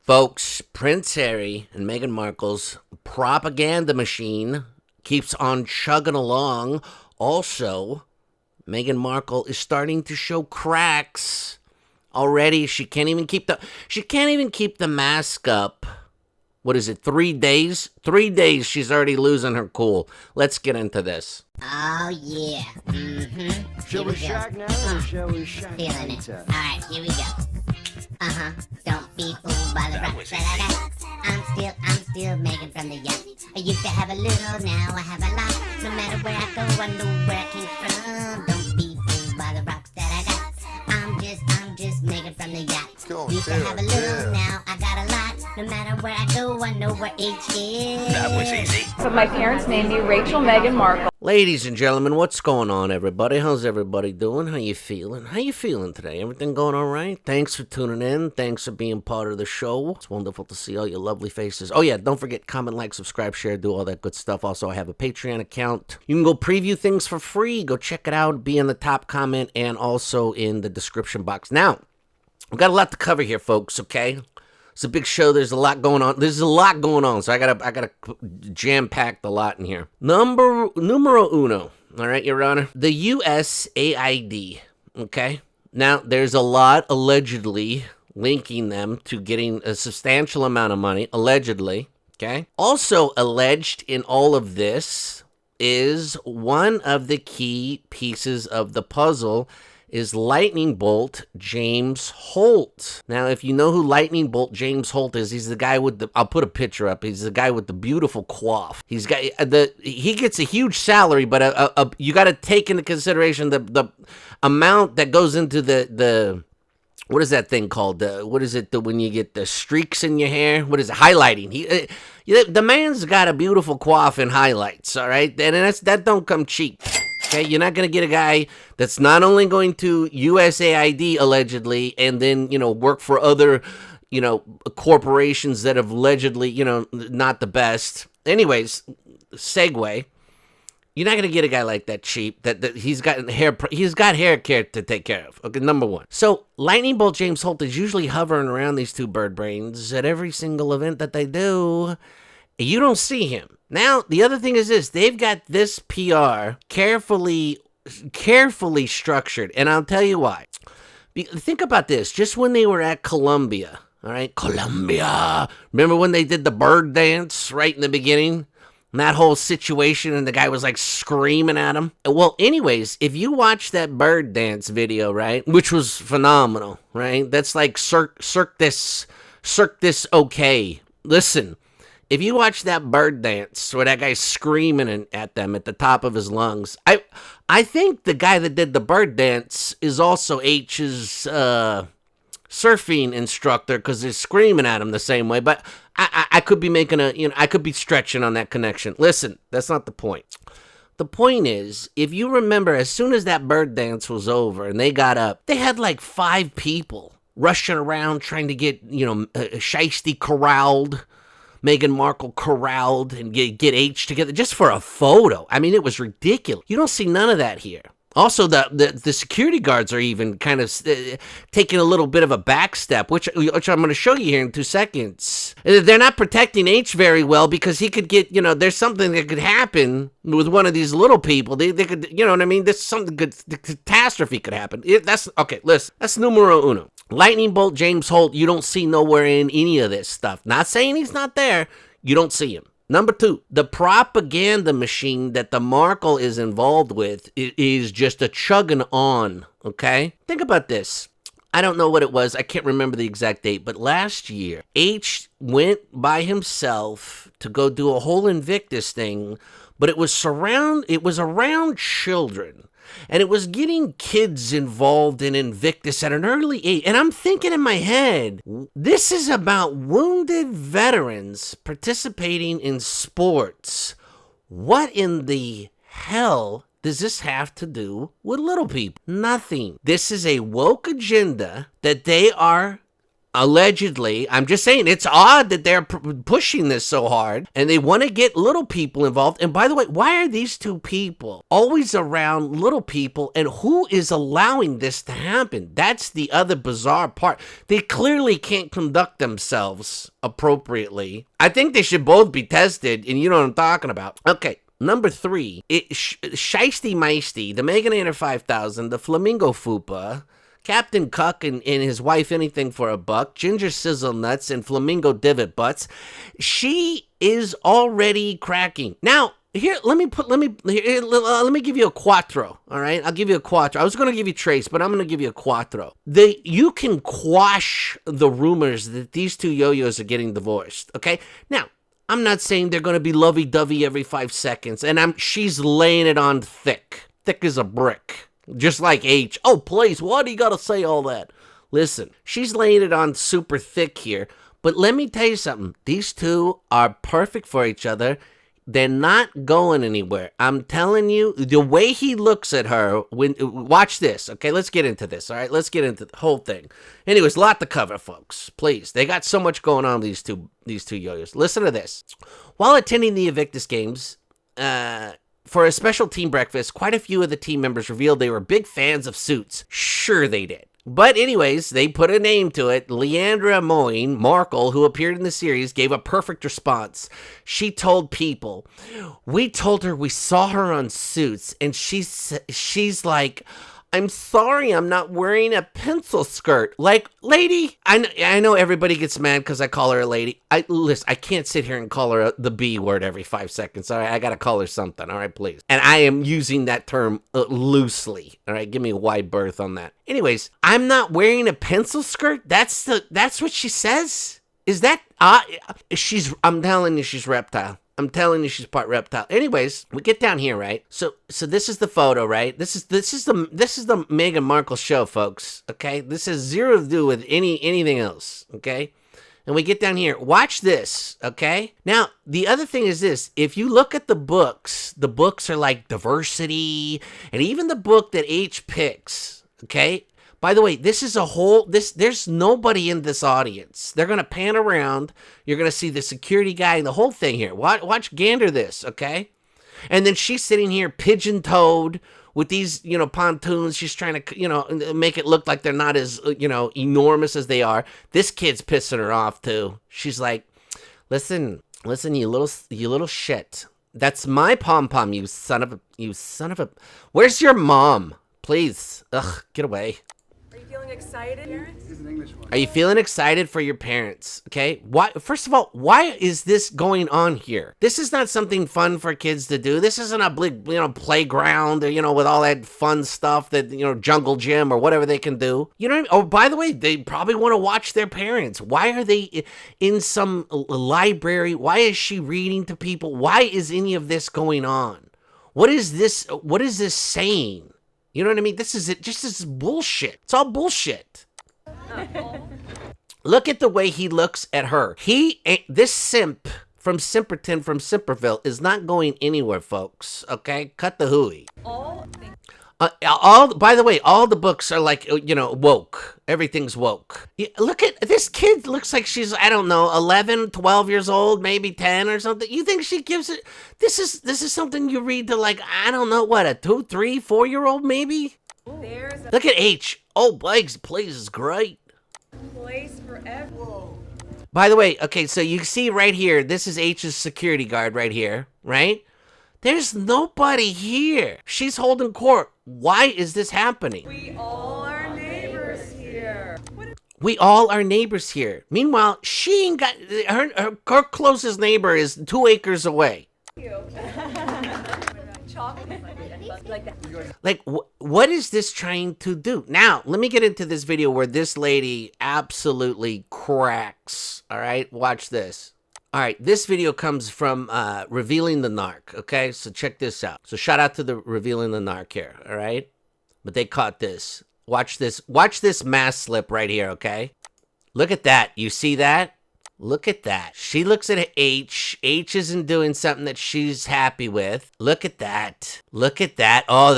Folks, Prince Harry and Meghan Markle's propaganda machine keeps on chugging along. Also, Meghan Markle is starting to show cracks. Already, she can't even keep the mask up. What is it, 3 days? 3 days, she's already losing her cool. Let's get into this. Oh, yeah. Shall we shag now or shall we shag Feeling it. later? Alright, here we go. Don't be fooled by the rocks that I got. I'm still Megan from the yacht. I used to have a little, now I have a lot. No matter where I go, I know where I came from. Don't be fooled by the rocks that I got. I'm just Megan from the yacht. Used to have a little, now I got a lot. No matter where I go, I know where H is. That was easy. But my parents named me Rachel Meghan Markle. Ladies and gentlemen, what's going on, everybody? How's everybody doing? How you feeling? How you feeling today? Everything going all right? Thanks for tuning in. Thanks for being part of the show. It's wonderful to see all your lovely faces. Oh, yeah, don't forget, comment, like, subscribe, share, do all that good stuff. Also, I have a Patreon account. You can go preview things for free. Go check it out. Be in the top comment and also in the description box. Now, we've got a lot to cover here, folks, okay? It's a big show. There's a lot going on. There's a lot going on, so I gotta jam-pack a lot in here. Numero uno, all right, Your Honor? The USAID, okay? Now, there's a lot, allegedly, linking them to getting a substantial amount of money, allegedly, okay? Also alleged in all of this is one of the key pieces of the puzzle is Lightning Bolt James Holt. Now, if you know who Lightning Bolt James Holt is, he's the guy with the, I'll put a picture up, he's the guy with the beautiful coif. He gets a huge salary, but you got to take into consideration the amount that goes into the what is that thing called? What is it when you get the streaks in your hair? What is it? Highlighting. The man's got a beautiful coif and highlights, all right? And that don't come cheap. Okay, you're not going to get a guy that's not only going to USAID allegedly and then, work for other, corporations that have allegedly, not the best. Anyways, segue. You're not going to get a guy like that cheap. That he's got hair care to take care of. Okay, number one. So, Lightning Bolt James Holt is usually hovering around these two bird brains at every single event that they do. You don't see him. Now, the other thing is this. They've got this PR carefully structured. And I'll tell you why. Think about this. Just when they were at Columbia, all right? Columbia. Remember when they did the bird dance right in the beginning? And that whole situation, and the guy was like screaming at him. Well, anyways, if you watch that bird dance video, right, which was phenomenal, right? That's like Cirque this okay. Listen, if you watch that bird dance where that guy's screaming at them at the top of his lungs, I think the guy that did the bird dance is also H's surfing instructor because they're screaming at him the same way. But I could be making I could be stretching on that connection. Listen, that's not the point. The point is, if you remember, as soon as that bird dance was over and they got up, they had like 5 people rushing around trying to get, Shiesty corralled, Meghan Markle corralled, and get H together just for a photo. I mean, it was ridiculous. You don't see none of that here. Also, the security guards are even kind of taking a little bit of a back step, which I'm going to show you here in 2 seconds. They're not protecting H very well because he could get, there's something that could happen with one of these little people. They could, you know what I mean? There's something good, the catastrophe could happen. Okay, listen, that's numero uno. Lightning Bolt James Holt, you don't see nowhere in any of this stuff. Not saying he's not there. You don't see him. Number 2, the propaganda machine that the Markle is involved with is just a chugging on, okay? Think about this. I don't know what it was. I can't remember the exact date, but last year, H went by himself to go do a whole Invictus thing, but it was around children. And it was getting kids involved in Invictus at an early age. And I'm thinking in my head, this is about wounded veterans participating in sports. What in the hell does this have to do with little people? Nothing. This is a woke agenda that they are Allegedly, I'm just saying it's odd that they're pushing this so hard and they want to get little people involved. And by the way, why are these two people always around little people, and who is allowing this to happen? That's the other bizarre part. They clearly can't conduct themselves appropriately. I think they should both be tested, and you know what I'm talking about. Okay. Number 3, Shiesty Meisty, the Meghan 5000, the Flamingo Fupa, Captain Cuck and his wife Anything for a Buck, Ginger Sizzle Nuts, and Flamingo Divot Butts. She is already cracking. Now, here, let me give you a quattro, all right? I'll give you a quattro. I was going to give you trace, but I'm going to give you a quattro. You can quash the rumors that these two yo-yos are getting divorced, okay? Now, I'm not saying they're going to be lovey-dovey every 5 seconds, and she's laying it on thick as a brick, just like H. Oh, please, why do you got to say all that? Listen, she's laying it on super thick here, but let me tell you something. These two are perfect for each other. They're not going anywhere. I'm telling you, the way he looks at her, watch this, okay? Let's get into this, all right? Let's get into the whole thing. Anyways, a lot to cover, folks. Please, they got so much going on, these two yo-yos. Listen to this. While attending the Invictus Games, for a special team breakfast, quite a few of the team members revealed they were big fans of Suits. Sure they did. But anyways, they put a name to it. Leandra Markle, who appeared in the series, gave a perfect response. She told People, we told her we saw her on Suits, and she's like, I'm sorry I'm not wearing a pencil skirt. Like, lady, I know everybody gets mad because I call her a lady. Listen, I can't sit here and call her the B word every 5 seconds. All right, I got to call her something. All right, please. And I am using that term loosely. All right, give me a wide berth on that. Anyways, I'm not wearing a pencil skirt. That's what she says? Is that, I'm telling you, she's reptile. I'm telling you, she's part reptile. Anyways, we get down here, right? So this is the photo, right? This is the Meghan Markle show, folks. Okay, this has zero to do with anything else. Okay, and we get down here. Watch this. Okay. Now the other thing is this: if you look at the books are like diversity, and even the book that H picks. Okay. By the way, this is there's nobody in this audience. They're going to pan around. You're going to see the security guy and the whole thing here. Watch gander this, okay? And then she's sitting here pigeon-toed with these, pontoons. She's trying to, make it look like they're not as, enormous as they are. This kid's pissing her off, too. She's like, listen, you little shit. That's my pom-pom, you son of a... Where's your mom? Please. Ugh, get away. Feeling excited, parents? Are you feeling excited for your parents? Okay. Why? First of all, why is this going on here? This is not something fun for kids to do. This isn't a big, playground, with all that fun stuff that, jungle gym or whatever they can do. You know what I mean? Oh, by the way, they probably want to watch their parents. Why are they in some library? Why is she reading to people? Why is any of this going on? What is this saying? You know what I mean? This is it. Just this bullshit. It's all bullshit. Look at the way he looks at her. This simp from Simperton from Simperville is not going anywhere, folks. Okay? Cut the hooey. By the way, all the books are like, woke. Everything's woke. Look at this kid. Looks like she's, I don't know, 11, 12 years old, maybe 10 or something. You think she gives it? This is something you read to, like, I don't know, what, a 2, 3, 4-year-old maybe? Look at H. Oh, Blake's place is great. Place forever. By the way, okay, so you see right here, this is H's security guard right here, right? There's nobody here. She's holding court. Why is this happening? We all are neighbors here. We all are neighbors here. Meanwhile, she ain't got... Her closest neighbor is 2 acres away. Like, what is this trying to do? Now, let me get into this video where this lady absolutely cracks. All right? Watch this. All right, this video comes from Revealing the Narc, okay? So check this out. So shout out to the Revealing the Narc here, all right? But they caught this. Watch this mask slip right here, okay? Look at that. You see that? Look at that. She looks at H. H isn't doing something that she's happy with. Look at that. Look at that. Oh,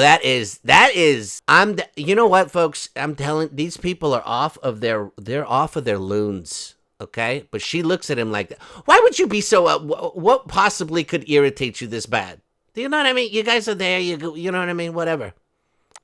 you know what, folks? I'm telling, these people are they're off of their loons. Okay? But she looks at him like that. Why would you be so, what possibly could irritate you this bad? Do you know what I mean? You guys are there, you know what I mean? Whatever.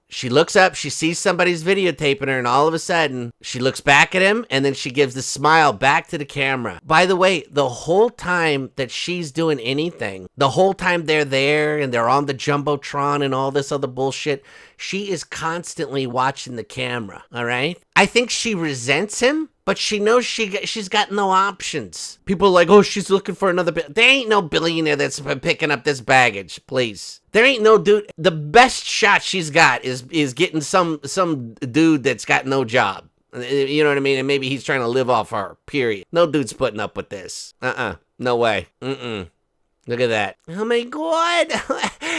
She looks up, she sees somebody's videotaping her, and all of a sudden, she looks back at him, and then she gives the smile back to the camera. By the way, the whole time that she's doing anything, the whole time they're there, and they're on the Jumbotron and all this other bullshit, she is constantly watching the camera, all right? I think she resents him, but she knows she's got no options. People are like, oh, she's looking for another... There ain't no billionaire that's picking up this baggage, please. There ain't no dude... The best shot she's got is getting some dude that's got no job. You know what I mean? And maybe he's trying to live off her, period. No dude's putting up with this. No way. Look at that. Oh my God.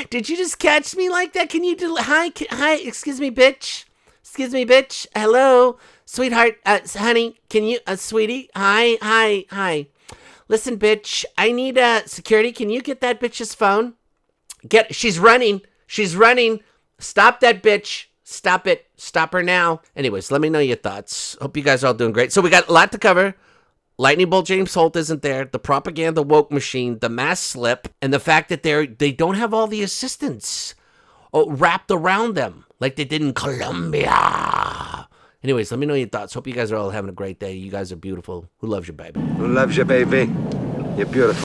Did you just catch me like that? Can you do... Hi, excuse me, bitch. Excuse me, bitch. Hello. Sweetheart, honey, can you, sweetie? Hi. Listen, bitch, I need, security. Can you get that bitch's phone? She's running. Stop that bitch. Stop it. Stop her now. Anyways, let me know your thoughts. Hope you guys are all doing great. So we got a lot to cover. Lightning Bolt James Holt isn't there. The propaganda woke machine, the mass slip, and the fact that they don't have all the assistants wrapped around them like they did in Colombia. Anyways, let me know your thoughts. Hope you guys are all having a great day. You guys are beautiful. Who loves you, baby? Who loves you, baby? You're beautiful.